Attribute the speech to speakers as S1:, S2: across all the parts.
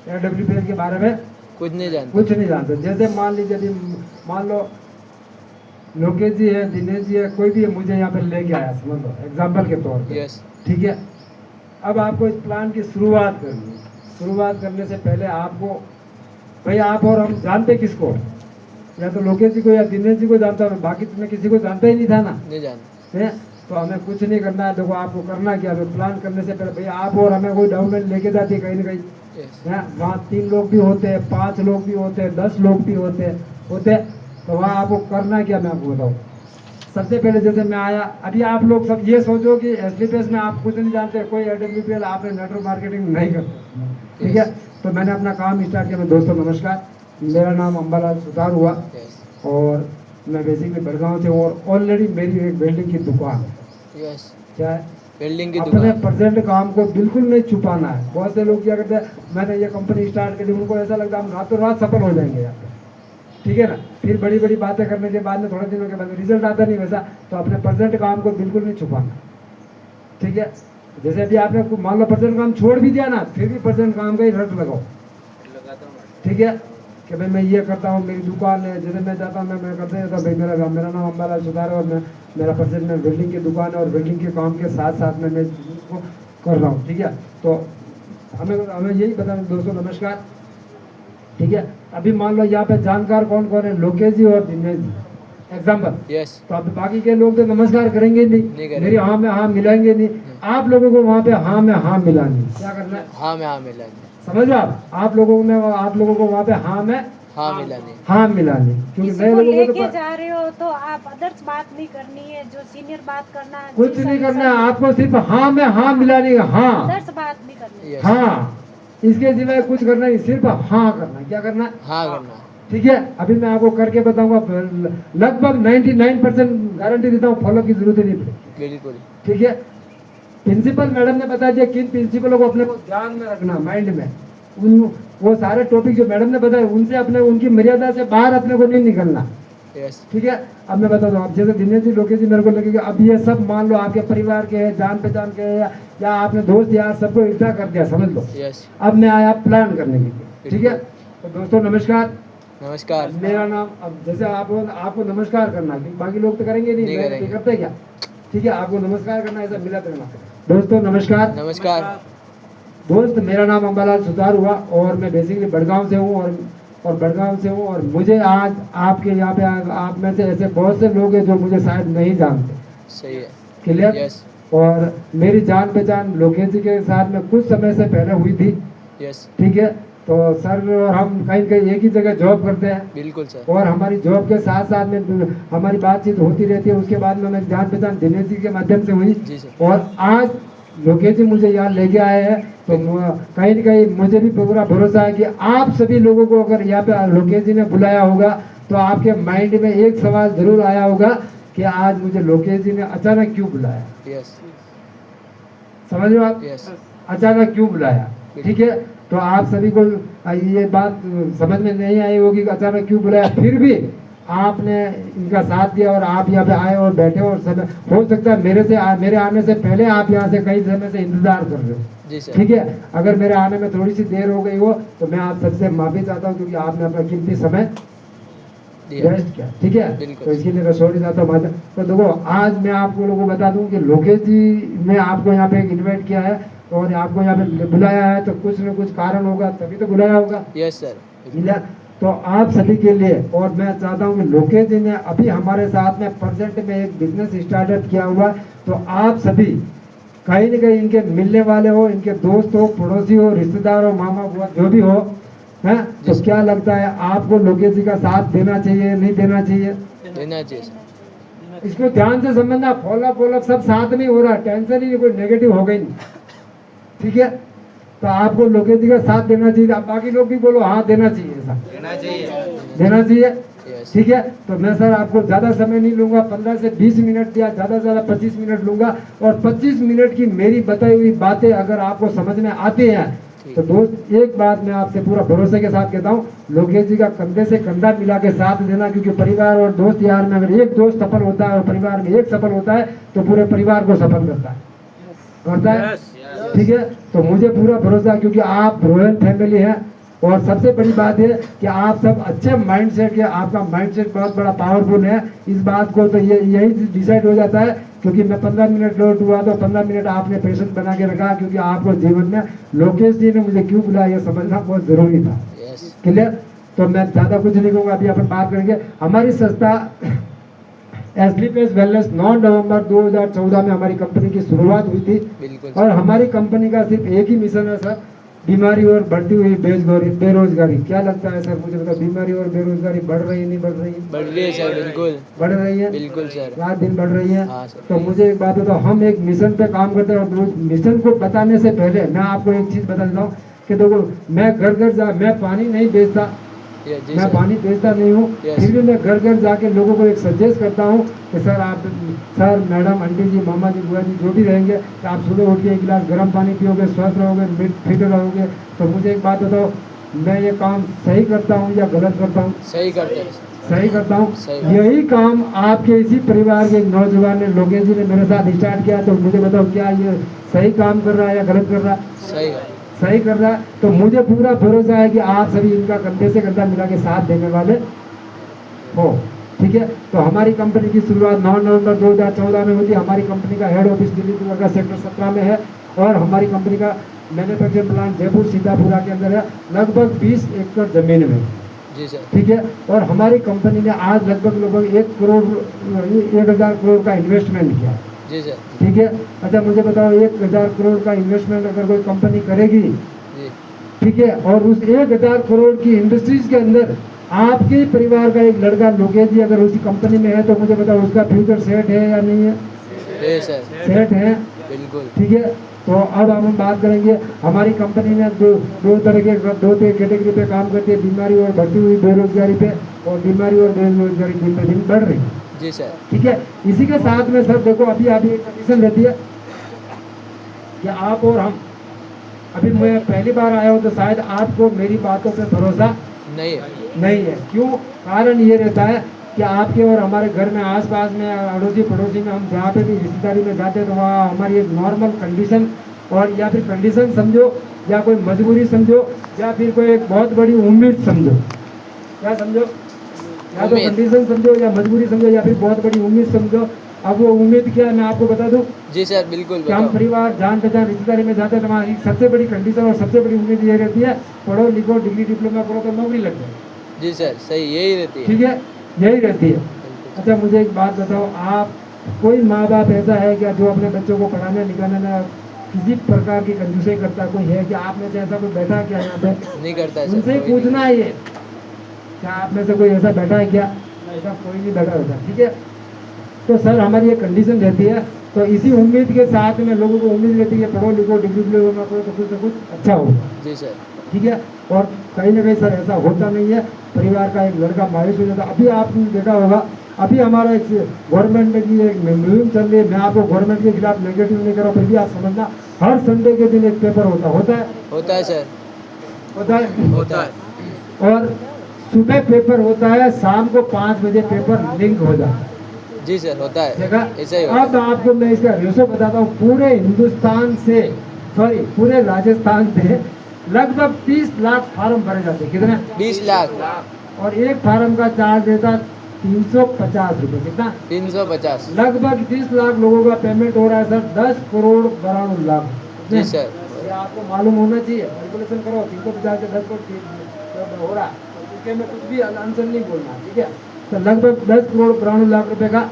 S1: AWPL के बारे में
S2: कुछ नहीं जानते।
S1: कुछ नहीं जानते। जैसे मान लीजिए यदि मान लो लोकेश जी है, दिनेश जी है, कोई भी है, मुझे यहाँ पे लेके आया, समझ लो एग्जाम्पल के तौर पे,
S2: यस
S1: ठीक है। अब आपको इस प्लान की शुरुआत करनी है। शुरुआत करने से पहले आपको, भाई आप और हम जानते किसको, या तो लोकेश जी को या दिनेश जी को जानता हूँ, बाकी तुम्हें किसी को जानता ही नहीं था ना,
S2: नहीं जानते।
S1: है? तो हमें कुछ नहीं करना है। देखो आपको करना क्या है, प्लान करने से पहले भाई आप और हमें कोई डेवलपमेंट लेके जाती है कहीं ना कहीं,
S2: यस
S1: है? वहाँ 3 लोग भी होते हैं, 5 लोग भी होते हैं, 10 लोग भी होते हैं। तो वहाँ आपको करना क्या, मैं आपको बताऊँ। सबसे पहले जैसे मैं आया, अभी आप लोग सब ये सोचो कि SDPS में आप कुछ नहीं जानते, कोई AWPL आपने नेटवर्क मार्केटिंग नहीं करते, ठीक है। तो मैंने अपना काम स्टार्ट किया। मैं दोस्तों नमस्कार, मेरा नाम अंबालाल सुतार हुआ
S2: यस
S1: और मैं बेसिकली बड़गांव से हूँ और ऑलरेडी मेरी एक बिल्डिंग की दुकान है।
S2: यस
S1: क्या है?
S2: बिल्डिंग की
S1: अपने
S2: दुकान।
S1: प्रेजेंट काम को बिल्कुल नहीं छुपाना है। बहुत से लोग क्या करते हैं, मैंने ये कंपनी स्टार्ट करी, उनको ऐसा लगता है हम रातों रात सफल हो जाएंगे यहाँ पे, ठीक है ना। फिर बड़ी बड़ी बातें करने के बाद में थोड़े दिनों के बाद रिजल्ट आता नहीं वैसा। तो अपने प्रेजेंट काम को बिल्कुल नहीं छुपाना, ठीक है। जैसे अभी आपने मान लो प्रेजेंट काम छोड़ भी दिया ना, फिर भी प्रेजेंट काम का ही रट लगाओ, ठीक है। कि भाई मैं ये करता हूँ, मेरी दुकान है, जैसे मैं जाता हूँ मैं करते रहता हूँ, भाई मेरा नाम अंबालाल सुतार है और मैं मेरा प्रेजेंट में बिल्डिंग की दुकान है और बिल्डिंग के काम के साथ साथ में मैं इसको कर रहा हूँ, ठीक है। तो हमें हमें यही बताना दोस्तों नमस्कार, ठीक है। अभी मान लो यहाँ पे जानकार कौन कौन है, लोकेश जी और दिनेश जी, एग्जाम्पल।
S2: यस
S1: तो अब बाकी के लोग तो नमस्कार करेंगे
S2: नहीं
S1: नहीं,
S2: करेंगे।
S1: मेरी हाँ में हाँ मिलाएंगे नहीं। आप लोगों को वहाँ पे हाँ में हाँ मिलानी है। क्या करना है,
S2: हाँ में हाँ मिलानी।
S1: समझ लो आप लोगों को वहाँ पे हाँ में
S2: हाँ मिलानी।
S1: हाँ मिलानी, क्योंकि
S3: किसी
S1: नए
S3: को
S1: लोगों को
S3: लेके
S1: तो
S3: जा रहे हो तो आप अदर्स बात नहीं करनी है, जो सीनियर बात करना है,
S1: कुछ नहीं करना है। आपको सिर्फ हाँ में हाँ मिलानी है, हाँ
S3: अदर्स बात नहीं करनी है।
S2: यस
S1: हाँ, इसके सिवाय कुछ करना नहीं, सिर्फ हाँ करना है। क्या करना है,
S2: हाँ करना।
S1: ठीक है। अभी मैं आपको करके बताऊंगा, लगभग 99% गारंटी देता हूँ, फॉलो की जरूरत ही नहीं पड़ेगी,
S2: बिल्कुल।
S1: ठीक है। प्रिंसिपल मैडम ने बता दिया किन प्रिंसिपलों को अपने को ध्यान में रखना, माइंड में। वो सारे टॉपिक जो मैडम ने बताए उनसे अपने उनकी मर्यादा से बाहर अपने को नहीं निकलना,
S2: यस
S1: ठीक है। अब मैं बता दूं, अब जैसे दिनेश जी लोकेश जी मेरे को लगेगा, अब ये सब मान लो आपके परिवार के हैं, जान पहचान के हैं, या आपने दोस्त यार सबको इकट्ठा कर दिया, समझ लो।
S2: यस
S1: अब मैं आया प्लान करने के लिए, ठीक है। तो दोस्तों नमस्कार,
S2: नमस्कार।
S1: मेरा नाम, अब जैसे आपको नमस्कार करना है, बाकी लोग तो करेंगे
S2: नहीं
S1: नहीं
S2: करेंगे।
S1: करते क्या, ठीक है। आपको नमस्कार करना है, ऐसा मिलाते रहना। दोस्तों नमस्कार,
S2: नमस्कार।
S1: दोस्त मेरा नाम अंबालाल सुतार हुआ और मैं बेसिकली बड़गांव से हूँ और बड़गांव से हूँ। और मुझे आज आपके यहाँ पे आप में से ऐसे बहुत से लोग हैं जो मुझे शायद नहीं जानते,
S2: सही है।
S1: क्लियर।
S2: यस
S1: और मेरी जान पहचान लोकेश जी के साथ में कुछ समय से पहले हुई थी,
S2: यस
S1: ठीक है। तो सर और हम कहीं कहीं एक ही जगह जॉब करते हैं
S2: बिल्कुल सर।
S1: और हमारी जॉब के साथ साथ में हमारी बातचीत होती रहती है। उसके बाद में मेरी जान पहचान दिनेश जी के माध्यम से हुई
S2: जी सर।
S1: और आज लोकेश जी मुझे यहाँ लेके आए हैं। तो कहीं न कहीं मुझे भी पूरा भरोसा है कि आप सभी लोगों को अगर यहाँ पे लोकेश जी ने बुलाया होगा तो आपके माइंड में एक सवाल जरूर आया होगा कि आज मुझे लोकेश जी ने अचानक क्यों बुलाया।
S2: यस
S1: समझ लो आप,
S2: यस
S1: अचानक क्यों बुलाया, ठीक है। तो आप सभी को ये बात समझ में नहीं आई होगी कि अचानक क्यों बुलाया, फिर भी आपने इनका साथ दिया और आप यहाँ पे आए और बैठे और समय हो सकता है मेरे आने से पहले आप यहाँ से कई समय से इंतजार कर रहे हो,
S2: जी सर।
S1: ठीक है। अगर मेरे आने में थोड़ी सी देर हो गई हो तो मैं आप सबसे माफी चाहता हूँ, क्योंकि आपने अपना कीमती समय वेस्ट किया, ठीक है।
S2: बिल्कुल।
S1: तो इसके लिए मैं सॉरी चाहता हूँ। तो देखो आज मैं आप लोगों को बता दूं कि लोकेश जी ने आपको यहाँ पे इन्वाइट किया है और आपको यहाँ पे बुलाया है, तो कुछ न कुछ कारण होगा तभी तो बुलाया होगा,
S2: यस सर।
S1: मिला। तो आप सभी के लिए, और मैं चाहता हूँ कि लोकेश जी ने अभी हमारे साथ में प्रेजेंट में एक बिजनेस स्टार्टअप किया हुआ है। तो आप सभी कहीं न कहीं इनके मिलने वाले हो, इनके दोस्त हो, पड़ोसी हो, रिश्तेदार हो, मामा बुआ जो भी हो, है। तो क्या लगता है आपको लोकेश जी का साथ देना चाहिए नहीं देना चाहिए?
S2: देना चाहिए सर।
S1: इसको ध्यान से समझना, फॉलोअप सब साथ में हो रहा है, टेंशन ही नहीं, कोई नेगेटिव हो गई नहीं, ठीक है। तो आपको लोकेश जी का साथ देना चाहिए। आप बाकी लोग भी बोलो हाँ देना चाहिए, ऐसा देना चाहिए,
S2: यस
S1: ठीक है। तो मैं सर आपको ज़्यादा समय नहीं लूँगा, 15 से 20 मिनट या ज़्यादा से ज़्यादा 25 मिनट लूँगा। और 25 मिनट की मेरी बताई हुई बातें अगर आपको समझ में आती हैं तो दोस्त एक बात मैं आपसे पूरा भरोसे के साथ कहता हूँ, लोकेश जी का कंधे से कंधा मिला के साथ देना। क्योंकि परिवार और दोस्त यार में अगर एक दोस्त सफल होता है और परिवार में एक सफल होता है तो पूरे परिवार को सफल करता है, करता है, ठीक है। तो मुझे पूरा भरोसा, क्योंकि आप रॉयल फैमिली है, और सबसे बड़ी बात है कि आप सब अच्छे माइंडसेट के, आपका माइंडसेट बहुत बड़ा पावरफुल है। इस बात को तो ये यही डिसाइड हो जाता है, क्योंकि मैं 15 मिनट लेट हुआ तो 15 मिनट आपने पेशेंस बना के रखा, क्योंकि आपको जीवन में लोकेश जी ने मुझे क्यों बुलाया ये समझना बहुत जरूरी था।
S2: Yes
S1: clear. तो मैं ज़्यादा कुछ नहीं कहूँगा, अभी अपन बात करेंगे। हमारी संस्था एसलीपेस वेलनेस 9 नवंबर 2014 में हमारी कंपनी की शुरुआत हुई थी,
S2: बिल्कुल
S1: और हमारी कंपनी का सिर्फ एक ही मिशन है सर, बीमारी और बढ़ती हुई बेरोजगारी। क्या लगता है सर, मुझे बताओ, बीमारी और बेरोजगारी बढ़ रही है नहीं बढ़ रही है?
S2: बढ़ रही है सर, बिल्कुल
S1: बढ़ रही है,
S2: बिल्कुल सर।
S1: रात दिन बढ़ रही है।
S2: हाँ सर।
S1: तो मुझे एक बात बताओ, हम एक मिशन पे काम करते हैं, और उस मिशन को बताने से पहले मैं आपको एक चीज़ बता देता हूँ कि देखो, मैं घर घर जा, मैं पानी नहीं बेचता,
S2: जी
S1: मैं
S2: सर।
S1: पानी बेचता नहीं हूँ,
S2: Yes.
S1: फिर भी मैं घर घर जाके लोगों को एक सजेस्ट करता हूँ कि सर आप, सर मैडम आंटी जी मामा जी बुआ जी जो भी रहेंगे, कि आप सुबह उठ के एक गिलास गर्म पानी पियोगे, स्वस्थ रहोगे, फिट रहोगे। तो मुझे एक बात बताओ, मैं ये काम सही करता हूँ या गलत करता हूँ?
S2: सही करते हैं सर।
S1: सही करता हूँ।
S2: सही।
S1: यही काम आपके इसी परिवार के एक नौजवान ने, लोकेश जी ने मेरे साथ स्टार्ट किया। तो मुझे बताओ, क्या ये सही काम कर रहा है या गलत कर रहा है?
S2: सही है।
S1: सही कर रहा है। तो मुझे पूरा भरोसा है कि आप सभी इनका कंधे से कंधा मिला के साथ देने वाले हो, ठीक है। तो हमारी कंपनी की शुरुआत 9 नवंबर 2014 में हुई थी। हमारी कंपनी का head office Delhi Durga sector 17 में है, और हमारी कंपनी का मैन्युफैक्चरिंग प्लांट जयपुर सीतापुरा के अंदर है, लगभग 20 एकड़ जमीन में,
S2: जी सर।
S1: ठीक है। और हमारी कंपनी ने आज लगभग 1,000 करोड़ का इन्वेस्टमेंट किया,
S2: जी सर।
S1: ठीक है। अच्छा मुझे बताओ, 1,000 करोड़ का इन्वेस्टमेंट अगर कोई कंपनी करेगी,
S2: जी
S1: ठीक है, और उस 1,000 करोड़ की इंडस्ट्रीज के अंदर आपके ही परिवार का एक लड़का लोकेश जी अगर उसी कंपनी में है, तो मुझे बताओ उसका फ्यूचर सेट है या नहीं है?
S2: सर।
S1: सेट है,
S2: बिल्कुल।
S1: ठीक है। तो अब हम बात करेंगे, हमारी कंपनी ने दो तरह कैटेगरी पे काम करती है, बीमारी और बढ़ती हुई बेरोजगारी पे, और बीमारी और बेरोजगारी दिन पे दिन बढ़ रही है,
S2: जी सर।
S1: ठीक है। इसी के साथ में सर देखो, अभी एक कंडीशन रहती है कि आप और हम, अभी मैं पहली बार आया हूँ, तो शायद आपको मेरी बातों पे भरोसा
S2: नहीं है।
S1: नहीं है। क्यों? कारण ये रहता है कि आपके और हमारे घर में आसपास में, अड़ोसी पड़ोसी में, हम जहाँ पे भी रिश्तेदारी में जाते हैं, तो वहाँ हमारी एक नॉर्मल कंडीशन, और या फिर कंडीशन समझो, या कोई मजबूरी समझो, या फिर कोई एक बहुत बड़ी उम्मीद समझो। क्या समझो? या तो कंडीशन समझो, या मजबूरी समझो, या फिर बहुत बड़ी उम्मीद समझो। अब वो उम्मीद क्या है, मैं आपको बता दूं
S2: जी सर, बिल्कुल
S1: कि हम
S2: बताओ।
S1: परिवार जान पहचान रिश्तेदारी में जाते हैं, तो हमारी सबसे बड़ी कंडीशन और सबसे बड़ी उम्मीद ये रहती है, पढ़ो लिखो, डिग्री डिप्लोमा करो तो नौकरी लग जाए,
S2: जी सर, सही यही रहती है।
S1: ठीक है, यही रहती है। अच्छा मुझे एक बात बताओ, आप कोई माँ बाप ऐसा है क्या जो अपने बच्चों को पढ़ाने लिखाने में किसी प्रकार की कंजूसी करता है? कोई है क्या आप में से ऐसा कोई बैठा है क्या यहाँ पे?
S2: नहीं करता है सर।
S1: उनसे ही
S2: कोई नहीं।
S1: पूछना है ये, क्या आप में से कोई ऐसा बैठा है क्या? ऐसा कोई नहीं बैठा होता, ठीक है। तो सर हमारी ये कंडीशन रहती है, तो इसी उम्मीद के साथ में लोगों को उम्मीद रहती है, पढ़ो लिखो, डिग्री डिप्लोमा करो तो कुछ ना कुछ अच्छा हो,
S2: जी सर।
S1: ठीक है। और कहीं ना कहीं सर ऐसा होता नहीं है, परिवार का एक लड़का मायूस हो जाता है। अभी आपने देखा होगा, अभी हमारा एक गवर्नमेंट की एक मुहिम चल रही है। मैं आपको गवर्नमेंट के खिलाफ नेगेटिव नहीं कर रहा हूँ, फिर भी आप समझना, हर संडे के दिन एक पेपर होता है
S2: होता है सर।
S1: होता है
S2: होता है।
S1: और सुबह पेपर होता है, शाम को 5 बजे पेपर लिंक हो जाता है,
S2: जी सर, होता है।
S1: देखा।
S2: ऐसा ही होता
S1: अब आपको मैं इसका रेशो बताता हूँ, पूरे हिंदुस्तान से, सॉरी पूरे राजस्थान से लगभग 30 लाख फार्म भरे जाते हैं। कितने?
S2: 20 लाख।
S1: और एक फार्म का चार्ज देता 350 रुपये। कितना?
S2: 350।
S1: लगभग 30 लाख लोगों का पेमेंट हो रहा है सर, 10 करोड़ 92 लाख।
S2: जी सर।
S1: ये आपको मालूम होना चाहिए, कैलकुलेशन करो, 350 से 10 करोड़ हो रहा है, क्योंकि मैं कुछ भी आंसर नहीं बोलना, ठीक है। तो लगभग 10 करोड़ 92 लाख रुपए का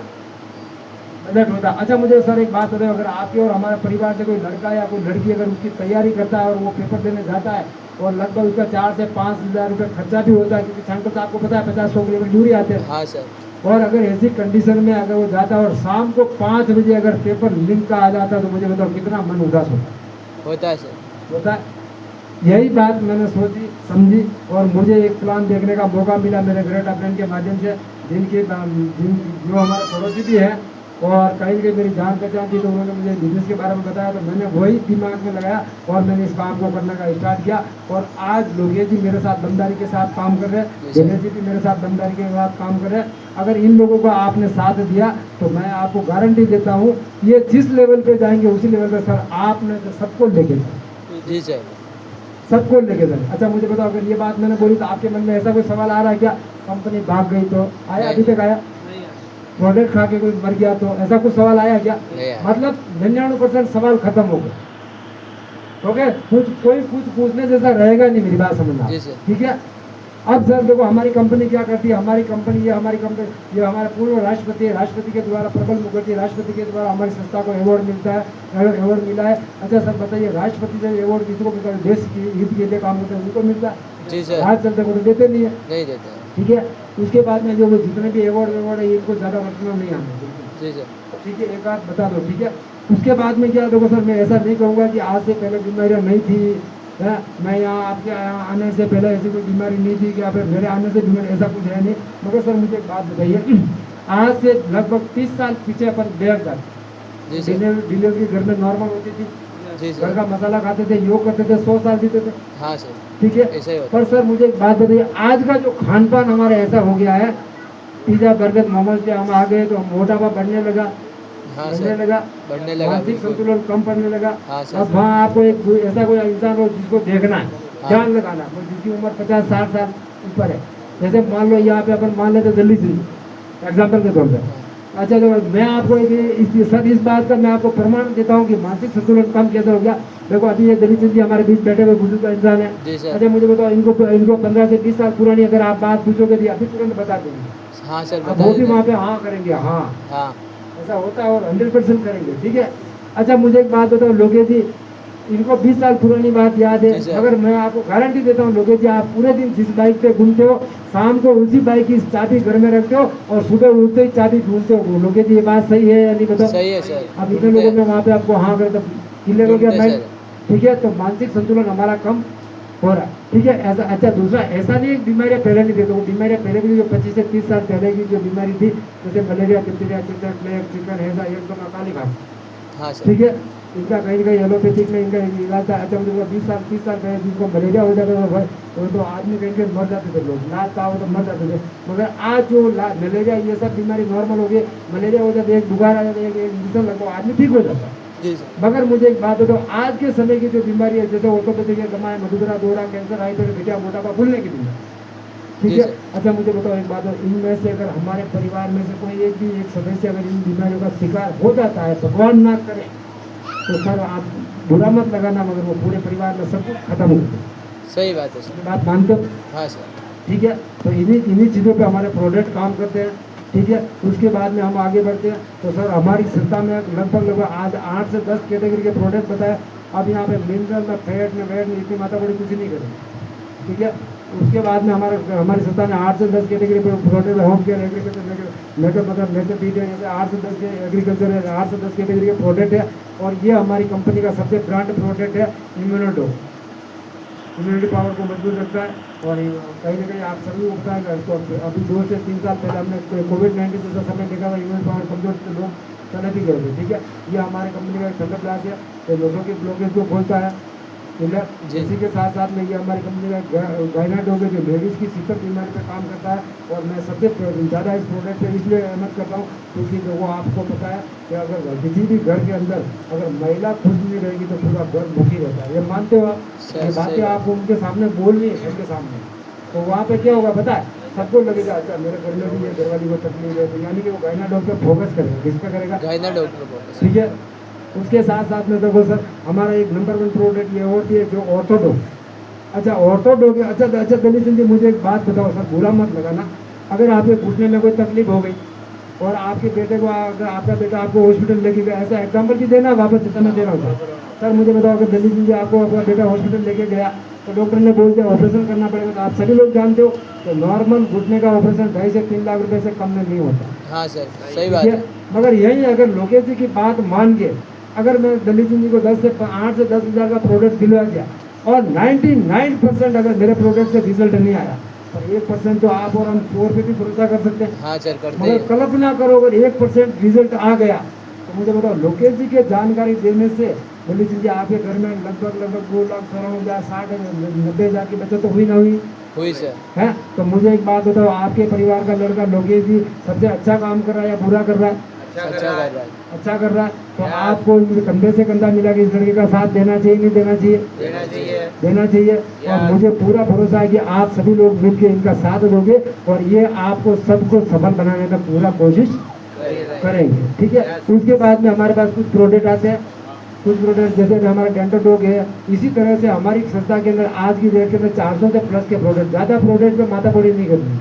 S1: बजट होता है। अच्छा मुझे सर एक बात बताओ, अगर आपके और हमारे परिवार से कोई लड़का या कोई लड़की अगर उसकी तैयारी करता है और वो पेपर देने जाता है, और लगभग उसका 4 से 5 हज़ार रुपये खर्चा भी होता है, क्योंकि सैंपल तो आपको पता है 50-100 किलोमीटर दूरी आते हैं।
S2: हाँ सर।
S1: और अगर ऐसी कंडीशन में अगर वो जाता है और शाम को 5 बजे अगर पेपर लिंक का आ जाता है, तो मुझे बताओ कितना मन उदास
S2: होता है सर।
S1: होता है। यही बात मैंने सोची समझी, और मुझे एक प्लान देखने का मौका मिला मेरे ग्रेट अपने के माध्यम से, जो हमारे पड़ोसी भी हैं, और कहीं कहीं मेरी जान पहचान थी, तो उन्होंने मुझे बिजनेस के बारे में बताया, तो मैंने वही दिमाग में लगाया और मैंने इस काम को करने का स्टार्ट किया। और आज लोगे जी मेरे साथ दमदारी के साथ काम कर रहे हैं, दिनेश जी भी मेरे साथ दमदारी के साथ काम कर रहे हैं। अगर इन लोगों को आपने साथ दिया तो मैं आपको गारंटी देता हूँ, ये जिस लेवल पे जाएंगे उसी लेवल पे सर आपने सबको लेके जाए,
S2: जी सर।
S1: सबको लेके जाए। अच्छा मुझे बताओ, अगर ये बात मैंने बोली तो आपके मन में ऐसा कोई सवाल आ रहा है क्या? कंपनी भाग गई तो आया? अभी तक आया? प्रोडक्ट खा के कोई मर गया तो ऐसा कुछ सवाल आया क्या?
S2: नहीं आया।
S1: मतलब 99% सवाल खत्म हो गए। ओके, कोई कुछ पूछने जैसा रहेगा नहीं, मेरी बात समझना,
S2: जी सर।
S1: ठीक है। अब सर देखो हमारी कंपनी क्या करती है, हमारी कंपनी ये हमारे पूर्व राष्ट्रपति है, राष्ट्रपति के द्वारा प्रबल मुखर्जी राष्ट्रपति के द्वारा हमारी संस्था को अवार्ड मिलता है, अवार्ड मिला है। अच्छा सर बताइए, राष्ट्रपति से अवार्ड किसको मिलता है? देश की हित के लिए काम करते हैं उनको मिलता है,
S2: जी सर।
S1: आज चलते को तो देते नहीं है,
S2: नहीं देते हैं।
S1: ठीक है। उसके बाद में जो जितने भी अवार्ड है इनको ज़्यादा वर्तमान नहीं आने बिल्कुल,
S2: जी सर।
S1: ठीक है, एक बात बता दो, ठीक है। उसके बाद में क्या, देखो सर मैं ऐसा नहीं कहूँगा कि आज से पहले बीमारियाँ नहीं थी, है मैं यहाँ आपके यहाँ आने से पहले ऐसी कोई बीमारी नहीं थी कि आप मेरे आने से बीमारी, ऐसा कुछ है नहीं। मगर सर मुझे एक बात बताइए, आज से लगभग 30 साल पीछे अपन बैठ जाते,
S2: जी सर।
S1: डिलीवरी घर में नॉर्मल होती थी,
S2: जी
S1: घर
S2: सर।
S1: का मसाला खाते थे, योग करते थे, 100 साल जीते थे,
S2: हाँ सर।
S1: ठीक है।
S2: ऐसा ही होता
S1: पर सर मुझे एक बात बताइए, आज का जो खान पान हमारा ऐसा हो गया है, पिज़्ज़ा बर्गर मोमोज पे हम आ गए तो मोटापा बढ़ने लगा,
S2: हाँ
S1: बढ़ने
S2: सर।
S1: लगा,
S2: बढ़ने लगा
S1: मानसिक
S2: बिल्कुल।
S1: संतुलन कम पड़ने लगा।
S2: हाँ सर।
S1: अब वहाँ आपको एक ऐसा कोई इंसान हो जिसको देखना है,
S2: हाँ।
S1: ध्यान लगाना, जिसकी उम्र 50-60 साल ऊपर है, जैसे मान लो यहाँ पे अपन मान लेते दिल्ली से एग्जाम्पल के तौर पर। अच्छा तो मैं आपको इस बात का मैं आपको प्रमाण देता हूँ कि मानसिक संतुलन कम कैसे हो गया। देखो अभी ये दिलीप सिंह जी हमारे बीच बैठे हुए बुजुर्ग इंसान है।
S2: जी सर।
S1: अच्छा मुझे बताओ, इनको 15 से 20 साल पुरानी अगर आप बात पूछोगे तो अभी तुरंत बता देंगे।
S2: हाँ सर।
S1: अब
S2: बता
S1: वो भी
S2: देते
S1: वहाँ
S2: हैं।
S1: पे हाँ करेंगे, हाँ
S2: हाँ।
S1: ऐसा होता है और 100% करेंगे, ठीक है। अच्छा मुझे एक बात बताओ लोकेश जी, इनको 20 साल पुरानी बात याद
S2: जी
S1: है,
S2: सर।
S1: मगर मैं आपको गारंटी देता हूँ लोकेश जी, आप पूरे दिन जिस बाइक पे घूमते हो शाम को उसी बाइक की चाबी घर में रखते हो और सुबह उठते ही चाबी ढूंढते हो। लोकेश जी ये बात सही है या नहीं बताओ?
S2: सही है सर।
S1: अब इतने लोगों ने वहाँ पे आपको हाँ कर क्लियर हो गया
S2: ढूंढते
S1: माइंड,
S2: सर।
S1: ठीक है। तो मानसिक संतुलन हमारा कम हो रहा है, ठीक है। ऐसा अच्छा दूसरा ऐसा नहीं है बीमारियाँ पहले नहीं थी, तो वो बीमारियाँ पहले भी जो 25 से 30 साल पहले की जो बीमारी थी, जैसे malaria, diphtheria, chicken plague, chicken हैजा, एकदम अकाली घास,
S2: हाँ सर।
S1: ठीक है। इनका कहीं ना कहीं एलोपैथिक में इनका इलाज था। अच्छा मुझे 20 साल 30 साल पहले जिनको मलेरिया हो जाता था भाई, तो आदमी कहीं कहीं मर जाते थे लोग, लात का हो तो मर जाते थे। मगर आज जो मलेरिया ये सब बीमारी नॉर्मल हो गई, मलेरिया हो जाता है, एक बुखार आ जाता है, एक इंजेक्शन लगो आदमी ठीक हो जाता है।
S2: जी सर।
S1: मगर मुझे एक बात बताओ, आज के समय की जो बीमारी है, जैसे ऑर्थोपेडिक है, दमा है, मधुमेह, दोहरा, कैंसर, हाइपर, बेटा, मोटापा, भूलने की बीमारी, ठीक
S2: जी
S1: है।
S2: सर।
S1: अच्छा मुझे बताओ एक बात, इनमें से अगर हमारे परिवार में से कोई एक भी एक सदस्य अगर इन बीमारियों का शिकार हो जाता है, भगवान ना करे, तो सर आप बुरा मत लगाना, मगर वो पूरे परिवार में सब कुछ खत्म हो जाए।
S2: सही बात है सर।
S1: ये बात मानते हो?
S2: हाँ सर।
S1: ठीक है। तो इन्हीं चीज़ों पे हमारे प्रोडक्ट काम करते हैं, ठीक है। उसके बाद में हम आगे बढ़ते हैं। तो सर हमारी संस्था में लगभग आज 8 से 10 कैटेगरी के प्रोडक्ट बताए। अब यहाँ पे मिनरल में, फैट में, वेट में इतनी मात्रा बड़ी कुछ नहीं करेंगे, ठीक है। उसके बाद में हमारी संस्था ने 8 से 10 कैटेगरी पर product, home care, agriculture, makeup, मतलब नेचर बीट है, जैसे 8 से 10 के एग्रीकल्चर है, 8 से 10 कैटेगरी के प्रोडक्ट है। और ये हमारी कंपनी का सबसे ब्रांड प्रोडक्ट है इम्यूनोडो, इम्यूनिटी पावर को मजबूत रखता है। और कहीं ना कहीं आप सभी उगता है। तो अभी 2 से 3 साल पहले हमने कोविड-19 जैसा समय देखा था, इम्यूनिटी पावर कमजोर लोग चले भी गए थे, ठीक है। ये हमारे कंपनी का एक ठंडा ग्लास है, तो लोगों की ब्लॉकेज को खोलता है, ठीक है।
S2: जी।
S1: इसी के साथ साथ में ये हमारी कंपनी का गायनाडोग है, जो लेडीज़ की शीतल बीमारी पर काम करता है। और मैं सबसे ज़्यादा इस प्रोडक्ट पे इसलिए अहमद करता हूँ क्योंकि वो आपको पता है कि अगर किसी भी घर के अंदर अगर महिला खुश नहीं रहेगी तो पूरा घर भूखी रहता है। ये मानते हो आप? ये बातें आपको उनके सामने बोलनी है, घर के सामने। तो वहाँ पे क्या होगा पता है, सबको लगेगा अच्छा मेरे घर में भी ये घरवाली को तकलीफ है, तो यानी कि वो गायनाडोग पे फोकस करेगा। किस पे करेगा?
S2: गायनाडोग पे फोकस।
S1: ठीक है। उसके साथ साथ में देखो सर, हमारा एक नंबर 1 प्रोडक्ट ये होती है जो ऑर्थोडोग। अच्छा ऑर्थोडोग है। अच्छा दलीप सिंह जी मुझे एक बात बताओ सर, बुरा मत लगाना, अगर आपके घुटने में कोई तकलीफ हो गई और आपके बेटे को, अगर आपका बेटा आपको हॉस्पिटल लेके गया, ऐसा एग्जाम्पल भी देना वापस जितना मैं दे रहा हूँ सर। मुझे बताओ अगर दलीप सिंह जी आपको अपना बेटा हॉस्पिटल लेके गया तो डॉक्टर ने बोल दिया ऑपरेशन करना पड़ेगा, तो आप सभी लोग जानते हो तो नॉर्मल घुटने का ऑपरेशन 2.5 से 3 लाख रुपए से कम में नहीं होता।
S2: हाँ सर सही बात है।
S1: मगर यही अगर लोकेश जी की बात मान के अगर मैं दलीप सिंह जी को 8 से 10 हज़ार का प्रोडक्ट दिलवा दिया और 99% अगर मेरे प्रोडक्ट से रिजल्ट नहीं आया पर 1% तो आप और हम 4 पे भी भरोसा कर सकते हैं।
S2: हाँ सर करते
S1: मगर
S2: हैं।
S1: कल्पना करो अगर 1% रिजल्ट आ गया तो मुझे बताओ लोकेश जी के जानकारी देने से बोली जी आपके घर में लगभग 2 लाख 60-90 हज़ार की बचत तो हुई ना हुई
S2: हुई सर।
S1: है। तो मुझे एक बात बताओ आपके परिवार का लड़का लोकेश जी सबसे अच्छा काम कर रहा है या बुरा कर रहा है?
S2: अच्छा कर रहा है।
S1: अच्छा कर रहा है। तो आपको कंधे से कंधा मिला के इस लड़के का साथ देना चाहिए नहीं देना चाहिए?
S2: देना चाहिए।
S1: देना चाहिए। और मुझे पूरा भरोसा है कि आप सभी लोग मिलकर इनका साथ दोगे और ये आपको सबको सफल बनाने का पूरा कोशिश करेंगे। ठीक है। उसके बाद में हमारे पास कुछ प्रोडक्ट आते हैं, कुछ प्रोडक्ट जैसे कि हमारा डेंटल डॉग है। इसी तरह से हमारी संस्था के अंदर आज की डेट के अंदर 400 से प्लस के प्रोडक्ट, ज़्यादा प्रोडक्ट पे माथा पड़ी नहीं करनी,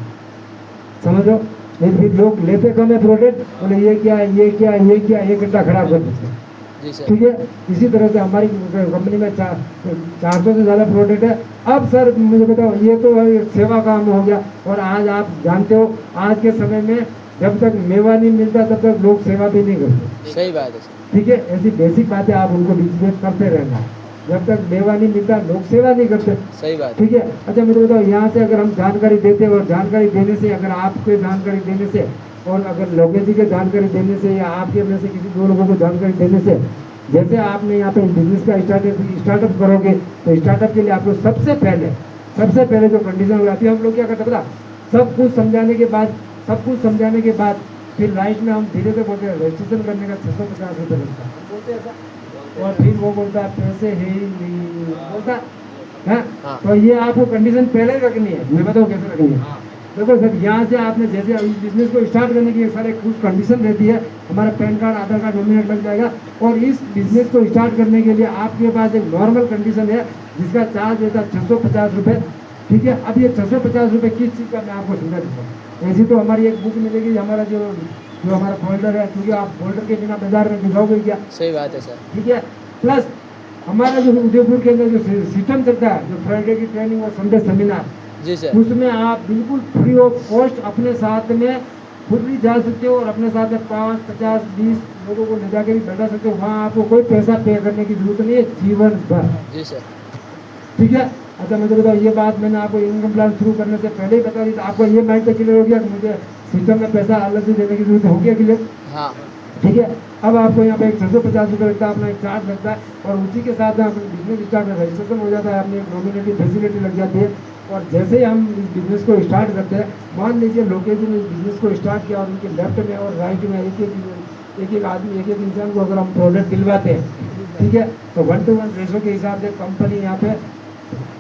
S1: समझ लो। लेकिन फिर लोग लेते कम है प्रोडक्ट, बोले ये क्या है ये क्या है ये क्या है, 1 घंटा खराब कर देते हैं।
S2: जी सर।
S1: ठीक है। इसी तरह से हमारी कंपनी में 400 से ज़्यादा प्रोडक्ट है। अब सर मुझे बताओ ये तो एक सेवा काम हो गया और आज आप जानते हो आज के समय में जब तक मेवा नहीं मिलता तब तक लोग सेवा भी नहीं करते।
S2: सही बात है सर।
S1: ठीक है। ऐसी बेसिक बातें आप उनको बीच में करते रहना है। जब तक मेवा नहीं मिलता लोग सेवा नहीं करते।
S2: सही बात है।
S1: ठीक है। अच्छा मुझे बताओ यहाँ से अगर हम जानकारी देते हैं और जानकारी देने से अगर आपके जानकारी देने से और अगर लोकेश जी के जानकारी देने से या आपके में से किसी 2 लोगों को जानकारी देने से, जैसे आपने यहाँ पे बिजनेस का स्टार्टअप करोगे तो स्टार्टअप के लिए आपको सबसे पहले जो कंडीशन हो जाती है, हम लोग क्या करते पता, सब कुछ समझाने के बाद फिर राइट में हम धीरे से बोलते हैं रजिस्ट्रेशन करने का 650 रुपये लगता है, हम बोलते हैं ऐसा। और फिर वो बोलता है पैसे है ही नहीं बोलता है।
S2: हाँ।
S1: तो ये आपको कंडीशन पहले ही रखनी है। मैं बताऊँ कैसे रखनी है। देखो सर यहाँ से आपने जैसे इस बिजनेस को स्टार्ट करने की एक सारे कुछ कंडीशन रहती है, हमारा पैन कार्ड आधार कार्ड नॉमिनेट लग जाएगा। और इस बिजनेस को स्टार्ट करने के लिए आपके पास एक नॉर्मल कंडीशन है जिसका चार्ज रहता है 650 रुपये। ठीक है। अब ये 650 रुपये किस चीज़ का मैं आपको समझा देता हूँ। ऐसी तो हमारी एक बुक मिलेगी, हमारा जो हमारा फोल्डर है, क्योंकि आप फोल्डर के बिना बाजार में दिखाओगे क्या।
S2: सही बात है सर।
S1: ठीक है। प्लस हमारा जो उदयपुर के अंदर जो सिस्टम चलता है, जो फ्राइडे की ट्रेनिंग और संडे सेमिनार,
S2: जी सर।
S1: उसमें आप बिल्कुल फ्री ऑफ कॉस्ट अपने साथ में खुद भी जा सकते हो और अपने साथ में 5, 50, 20 लोगों को ले जाके भी बैठा सकते हो। वहाँ आपको कोई पैसा पे करने की जरूरत नहीं है जीवन भर।
S2: जी सर।
S1: ठीक है। अच्छा मुझे बताओ ये बात मैंने आपको इनकम प्लान शुरू करने से पहले ही बता दी, तो आपको ये माइंड से क्लियर हो गया कि मुझे सिस्टम में पैसा अलग से देने की जरूरत हो गया क्लियर।
S2: हाँ।
S1: ठीक है। अब आपको यहाँ पे एक 650 रुपये लगता है, अपना एक चार्ज लगता है और उसी के साथ अपना बिजनेस स्टार्ट में रजिस्ट्रेशन हो जाता है, अपनी एक नॉमिनेटिव फैसिलिटी लग जाती है। और जैसे ही हम इस बिज़नेस को स्टार्ट करते हैं, मान लीजिए लोकेश जी ने इस बिज़नेस को स्टार्ट किया और उनके लेफ्ट में और राइट में एक आदमी एक इंसान को अगर हम प्रोडक्ट दिलवाते हैं, ठीक है, तो 1:1 रेशो के हिसाब से कंपनी यहाँ पे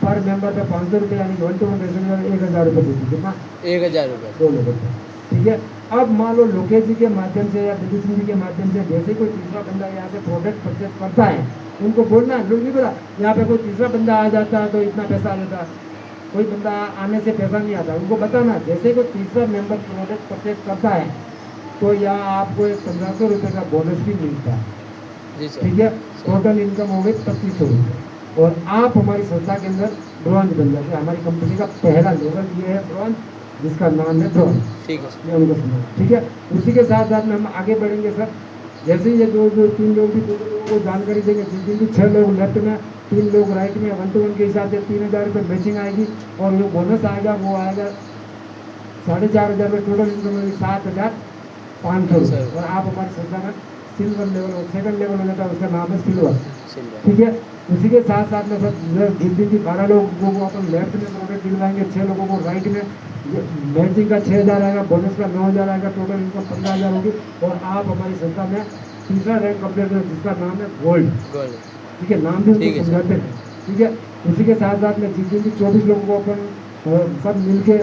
S1: पर मेंबर पे 500 रुपये यानी 1:1 रेशो में 1000 रुपये देती है। कितना?
S2: 1000 रुपये।
S1: 2 लोगों को। ठीक है। अब मान लो लोकेश जी के माध्यम से या दिलीप सिंह जी के माध्यम से जैसे कोई तीसरा बंदा यहाँ से प्रोडक्ट परचेज करता है, उनको बोलना लोग नहीं पता, यहाँ पे कोई तीसरा बंदा आ जाता है तो इतना पैसा आ जाता है, कोई बंदा आने से पैसा नहीं आता, उनको बताना जैसे कोई तीसरा मेंबर प्रोडक्ट परचेज करता है तो यहाँ आपको एक 1500 रुपये का बोनस भी मिलता है।
S2: जी सर।
S1: ठीक है। टोटल इनकम हो गई 2500 रुपये और आप हमारी संस्था के अंदर ब्रॉन्ज बन जाते हैं। हमारी कंपनी का पहला लेवल ये है ब्रॉन्ज, जिसका नाम है ब्रॉन्ज।
S2: ठीक है सर।
S1: ये उनको समझ। ठीक है। उसी के साथ साथ में हम आगे बढ़ेंगे सर। जैसे ही ये 2-3 लोग भी 2 लोगों को जानकारी देंगे, जिन भी 6 लोग लेफ्ट में 3 लोग राइट में 1:1 के हिसाब से 3000 रुपये मैचिंग आएगी और जो बोनस आएगा वो आएगा 4500 रुपये। टोटल इनकम होगी 7500 रुपये। और आप हमारी संस्था में सिल्वर लेवल और सेकंड लेवल हो जाता है, उसका नाम है सिल्वर। ठीक है। उसी के साथ साथ में सर जिस दिन की 12 लोगों को अपन लेफ्ट में प्रोडक्ट दिलवाएंगे, 6 लोगों को राइट में मैचिंग का 6000 आएगा, बोनस का 9000 आएगा, टोटल इनकम 15000 होगी। और आप हमारी संस्था में तीसरा रैंक कंप्लीट करें जिसका नाम है गोल्ड। ठीक है। नाम भी उनको समझाते हैं। ठीक है। उसी के साथ साथ में जिस दिन भी 24 लोगों को अपन सब मिल के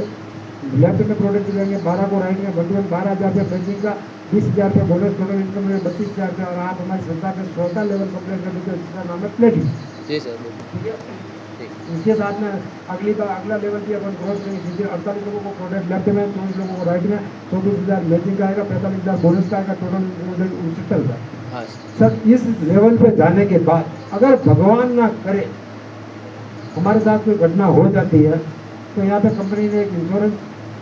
S1: लेफ्ट में प्रोडक्ट दिलाएंगे, 12 को राइट में 12,000 रुपये मैचिंग का, 20,000 रुपये बोनस, टोटल इनकम में 32,000 रुपये। और आप हमारी संस्था में 14 लेवल कंप्लीट कर देते हैं जिसका नाम है प्लेटिनम।
S2: जी सर।
S1: ठीक है। इसके साथ में अगला लेवल की अपन ग्रोथ करेंगे। 48 लोगों को प्रोडक्ट लेफ्ट में, 24 लोगों को राइट में, 24,000 मैचिंग का आएगा, 45,000 बोनस का आएगा, टोटल 69,000।
S2: हाँ
S1: सर इस लेवल पे जाने के बाद अगर भगवान ना करे हमारे साथ कोई घटना हो जाती है तो यहाँ पे कंपनी ने एक इंश्योरेंस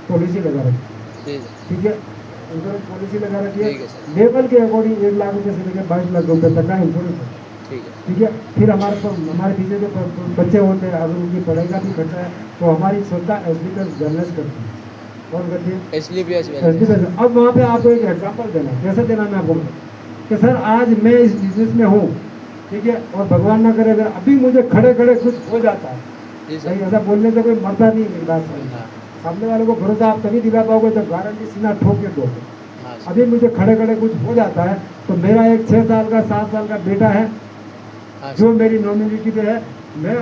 S1: पॉलिसी लगा रखी है। ठीक है। इंश्योरेंस पॉलिसी लगा रखी है। लेवल के अकॉर्डिंग 1 लाख रुपये से लेकर 22 लाख रुपये तक का इंश्योरेंस है।
S2: ठीक है
S1: ठीक है। फिर हमारे पीछे जो बच्चे होते हैं, अगर उनकी पढ़ाई का भी खर्चा है तो हमारी संस्था एसडीपीएस वेलनेस करती है। कौन करती है?
S2: SLPS
S1: SDPS. अब वहाँ पे आपको एक एग्जाम्पल देना है। कैसे देना मैं आपको कि सर आज मैं इस बिजनेस में हूँ, ठीक है, और भगवान ना करे अगर अभी मुझे खड़े खड़े कुछ हो जाता है,
S2: जी
S1: भाई
S2: सर।
S1: ऐसा बोलने से कोई मरता नहीं है, मेरी बात समझ।
S2: हाँ
S1: सामने वाले को भरोसा आप तभी दिला पाओगे जब गारंटी सीना ठोक के दोगे।
S2: हाँ सर।
S1: अभी मुझे खड़े खड़े कुछ हो जाता है तो मेरा एक 6 साल का 7 साल का बेटा है
S2: हाँ
S1: जो
S2: सर।
S1: मेरी नॉमिनिटी पे है,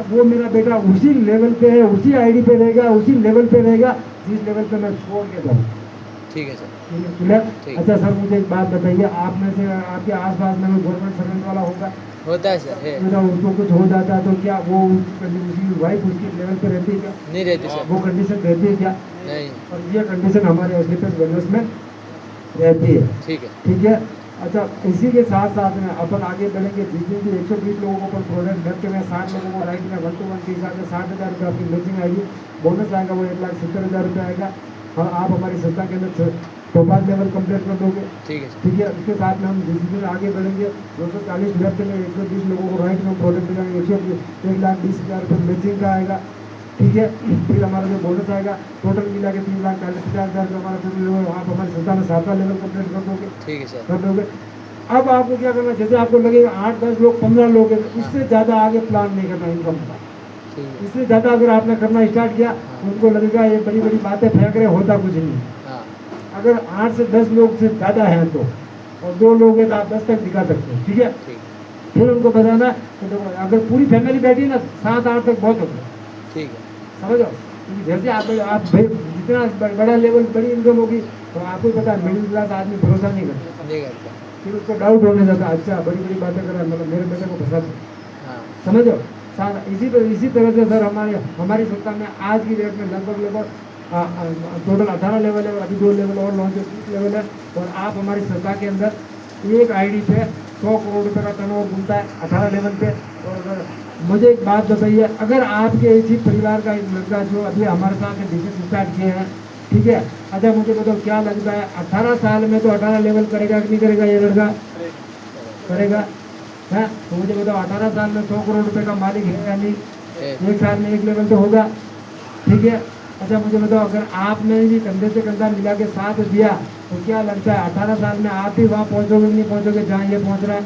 S1: वो मेरा बेटा उसी लेवल पे है, उसी आईडी पे रहेगा, उसी लेवल पे रहेगा जिस लेवल पे मैं छोड़ के जाऊँ।
S2: ठीक है सर।
S1: क्लियर?
S2: ठीक।
S1: अच्छा सर, मुझे एक बात बताइए, आप में से आपके आसपास में कोई गवर्नमेंट सर्वेंट वाला होगा,
S2: होता है सर, है।
S1: तो उसको कुछ हो जाता है तो क्या वो उसकी वाइफ उसकी लेवल पे रहती है क्या?
S2: नहीं रहती सर।
S1: वो कंडीशन रहती है क्या?
S2: नहीं।
S1: और ये कंडीशन हमारे एसडीपीएस वेलनेस में रहती है।
S2: ठीक है।
S1: ठीक है। अच्छा, इसी के साथ साथ में अपन आगे बढ़ेंगे। जितने भी 120 लोगों को प्रोडक्ट लेफ्ट में 60 लोगों को राइट में 1-to-1 के हिसाब से 60,000 रुपये आपकी मैचिंग आएगी। बोनस आएगा वो 1,70,000 रुपये आएगा। हाँ, आप हमारी संस्था के अंदर टॉपर लेवल कंप्लीट कर दोगे।
S2: ठीक है सर।
S1: ठीक है। उसके साथ में हम जिस दिन आगे बढ़ेंगे 240 लेफ्ट में 120 लोगों को राइट में प्रोडक्ट मिलेंगे, 1,20,000 रुपये मैचिंग का आएगा। ठीक है। फिर हमारा जो बोनस आएगा टोटल मिला के 3,40,50,000 रुपये हमारा टोटल लेवल, आप हमारी संस्था में 7वां लेवल कंप्लीट कर दोगे।
S2: ठीक है सर।
S1: कर दोगे। अब आपको क्या करना, जैसे आपको लगेगा 8-10 लोग 15 लोग हैं, इससे ज़्यादा आगे प्लान नहीं करना इनकम का।
S2: ठीक है।
S1: इससे ज़्यादा अगर आपने करना स्टार्ट किया उनको लगेगा ये बड़ी बड़ी बातें फेंक रहे, होता कुछ नहीं।
S2: हाँ
S1: अगर 8 से 10 लोग से ज़्यादा हैं तो, और 2 लोग हैं तो आप 10 तक दिखा सकते हैं। ठीक है।
S2: ठीक।
S1: फिर उनको बताना कि देखो अगर पूरी फैमिली बैठी है ना 7-8 तक बहुत होता है,
S2: ठीक है।
S1: समझो। क्योंकि जैसे आप जितना बड़ा लेवल बड़ी इनकम होगी तो आपको पता है मिडिल क्लास आदमी भरोसा नहीं करता,
S2: नहीं करता।
S1: फिर उसको डाउट होने जाता है, अच्छा बड़ी बड़ी बातें कर रहा है, मतलब मेरे बेटे को फंसा दे।
S2: हाँ
S1: समझो। इसी तरह से सर हमारी संस्था में आज की डेट में लगभग टोटल 18 लेवल है, और अभी 2 लेवल और लॉन्च है, 30 लेवल है। और आप हमारी संस्था के अंदर एक आईडी पे 100 करोड़ रुपए का टर्नओवर घूमता है 18 लेवल पे। और मुझे एक बात बताइए, अगर आपके इसी परिवार का एक लड़का जो अभी हमारे साथ बिजनेस स्टार्ट किए हैं, ठीक है, अच्छा मुझे बताओ क्या लगता है 18 साल में तो 18 लेवल करेगा कि नहीं करेगा ये लड़का? करेगा है। तो मुझे बताओ 18 साल में 100 करोड़ रुपए का मालिक है या नहीं?
S2: है।
S1: 1 साल में 1 लेवल तो होगा। ठीक है। अच्छा मुझे बताओ अगर आपने भी कंधे से कंधा मिला के साथ दिया तो क्या लगता है 18 साल में आप भी वहाँ पहुँचोगे नहीं पहुँचोगे जहाँ ये पहुँच रहा है?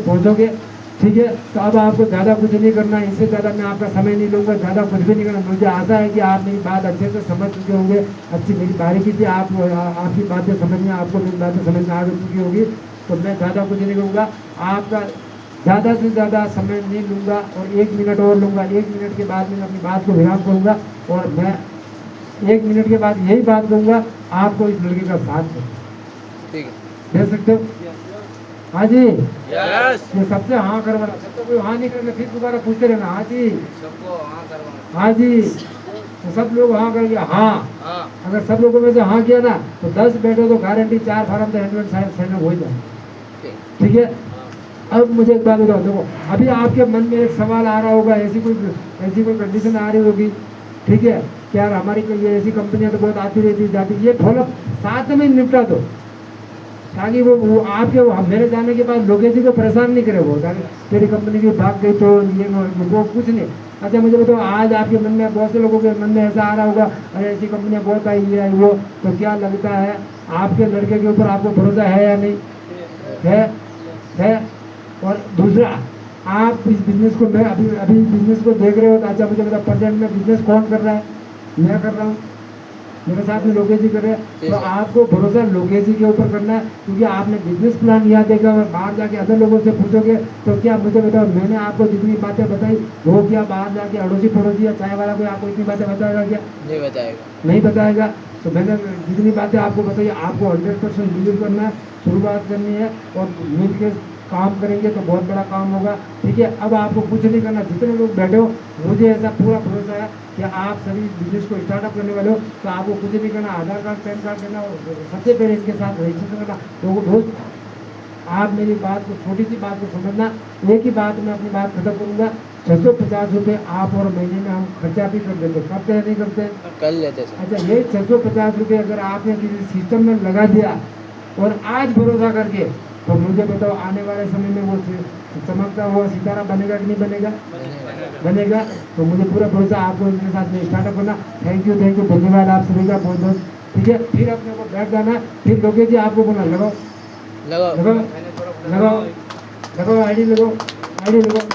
S1: पहुँचोगे। ठीक है। तो अब आपको ज़्यादा कुछ नहीं करना है, इससे ज़्यादा मैं आपका समय नहीं लूँगा, ज़्यादा कुछ भी नहीं करना। मुझे आशा है कि आप मेरी बात अच्छे से समझ चुके होंगे। अच्छी मेरी बारीकी थी, आपकी बातें समझ में, आपको मेरी बातें समझ में आ चुकी होगी। तो मैं ज़्यादा कुछ नहीं करूँगा, आपका ज़्यादा से ज़्यादा समय नहीं लूँगा, और 1 मिनट और लूँगा। 1 मिनट के बाद मैं अपनी बात को विराम करूँगा, और मैं 1 मिनट के बाद यही बात कहूँगा, आपको इस लड़के का साथ दो।
S2: ठीक है।
S1: दे सकते हो? हाँ जी।
S2: यस।
S1: ये सबसे हाँ करवाना, जब तक कोई हाँ नहीं करेंगे फिर दोबारा पूछते रहना हाँ जी
S2: सबको हाँ करवाना।
S1: हाँ जी। तो सब लोग हाँ करेंगे। हाँ,
S2: हाँ
S1: अगर सब लोगों में से हाँ किया ना तो 10 बैठो तो गारंटी 4 फार्म तो हैंडमेड साइन हो जाए।
S2: ठीक।
S1: ठीक है। अब मुझे एक बात बताओ, देखो अभी आपके मन में एक सवाल आ रहा होगा, ऐसी कोई कंडीशन आ रही होगी, ठीक है, कि यार हमारी कोई ऐसी कंपनियां तो बहुत आती रहती जाती, ये फॉलो साथ में निपटा दो, ताकि वो आपके मेरे जाने के बाद लोगों जी को परेशान नहीं करे, वो ताकि तेरी कंपनी की भाग गई तो ये वो कुछ नहीं। अच्छा मुझे बताओ, आज आपके मन में, बहुत से लोगों के मन में ऐसा आ रहा होगा, अरे ऐसी कंपनियां बहुत आई, ये आई वो, तो क्या लगता है आपके लड़के के ऊपर आपको भरोसा है या नहीं है? और दूसरा, आप इस बिजनेस को, मैं अभी बिजनेस को देख रहे हो तो अच्छा मुझे बताओ प्रेजेंट में बिजनेस कौन कर रहा है? मैं कर रहा हूँ, मेरे साथ में लोकेश जी कर रहे हैं। तो आपको भरोसा लोकेश जी के ऊपर करना है, क्योंकि आपने बिजनेस प्लान यहाँ देखा और बाहर जाके अदर लोगों से पूछोगे तो क्या मुझे बताओ, मैंने आपको जितनी बातें बताई वो क्या बाहर जाके अड़ोसी पड़ोसी या चाय वाला कोई आपको इतनी बातें बताएगा क्या?
S2: नहीं बताएगा।
S1: नहीं बताएगा। तो मैंने जितनी बातें आपको बताई, आपको 100% बिलीव करना है, शुरुआत करनी है, और मिल के काम करेंगे तो बहुत बड़ा काम होगा। ठीक है। अब आपको कुछ नहीं करना, जितने लोग बैठे हो मुझे ऐसा पूरा भरोसा है कि आप सभी बिजनेस को स्टार्टअप करने वाले हो, तो आपको कुछ नहीं करना, आधार कार्ड पैन कार्ड देना, और सबसे पहले इनके साथ रजिस्ट्रेशन करना। तो दोस्त आप मेरी बात को, छोटी सी बात को समझना, एक ही बात में अपनी बात खत्म करूँगा। 650 रुपये आप और महीने में हम खर्चा भी कर देते, करते हैं नहीं करते?
S2: कर लेते सर।
S1: अच्छा, ये 650 रुपये अगर आपने किसी सिस्टम में लगा दिया और आज भरोसा करके तो मुझे बताओ आने वाले समय में वो चमकता हुआ सितारा बनेगा कि नहीं बनेगा? बनेगा। तो मुझे पूरा भरोसा आपको इनके साथ में स्टार्टअप करना। थैंक यू धन्यवाद आप सभी का बहुत बहुत। ठीक है, फिर अपने को बैठ जाना। फिर लोगे जी आपको बोला लगाओ
S2: लगाओ
S1: लगाओ लगाओ लगाओ आईडी लगाओ,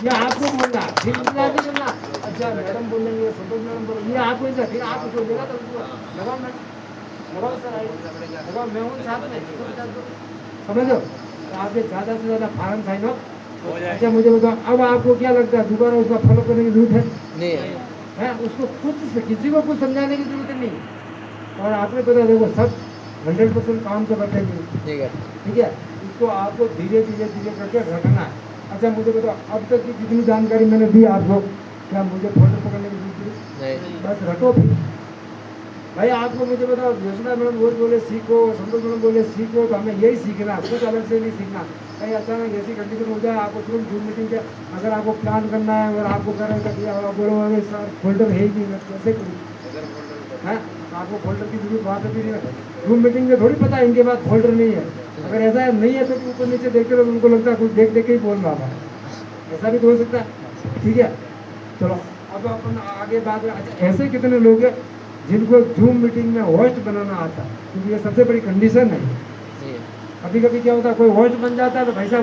S1: ये आपको बोलना, फिर इंतजार नहीं करना। अच्छा मैडम बोलेंगे, संतोष मैडम बोलेंगे, ये आपको इंतजार, फिर आप उसको देगा तो उसको लगाओ मैडम, लगाओ सर आईडी लगाओ, मैं हूँ साथ में, समझो। तो आपके ज़्यादा से ज़्यादा फार्म साइन हो। अच्छा मुझे बताओ, अब आपको क्या लगता है दोबारा उसका फॉलो करने की जरूरत है?
S2: नहीं
S1: है उसको खुद से किसी को कुछ समझाने की जरूरत नहीं। और आपने पता देखो सब 100% काम तो करते नहीं,
S2: ठीक है।
S1: ठीक है। इसको आपको धीरे धीरे करके रखना है। अच्छा मुझे बताओ, अब तक की जितनी जानकारी मैंने दी आपको, क्या मुझे फोल्डर पकड़ने की जरूरत है?
S2: नहीं
S1: बस रटो फिर भाई। आपको मुझे बताओ, योजना मैडम रोज बोले सीखो, संतोष मैडम बोले सीखो, तो हमें यही सीखना, कुछ अलग से नहीं सीखना। कहीं अचानक ऐसी कंडीशन हो जाए आपको तुरंत जूम मीटिंग के अगर आपको प्लान करना है और आपको कर रहे हैं बोलो अरे सर फोल्डर है ही नहीं, मैं कैसे करूँ? है आपको फोल्डर की जरूरत वहाँ पे भी नहीं है। जूम मीटिंग में थोड़ी पता है इनके पास फोल्डर नहीं है। अगर ऐसा नहीं है तो ऊपर नीचे देखते रहो, उनको लगता है कुछ देख देख के ही बोल रहा है, ऐसा भी तो हो सकता है। ठीक है, चलो अब अपन आगे बात। अच्छा ऐसे कितने लोग हैं जिनको जूम मीटिंग में होस्ट बनाना आता है? क्योंकि ये सबसे बड़ी कंडीशन है।
S2: नहीं
S1: कभी कभी क्या होता है, कोई होस्ट बन जाता है तो भाई साहब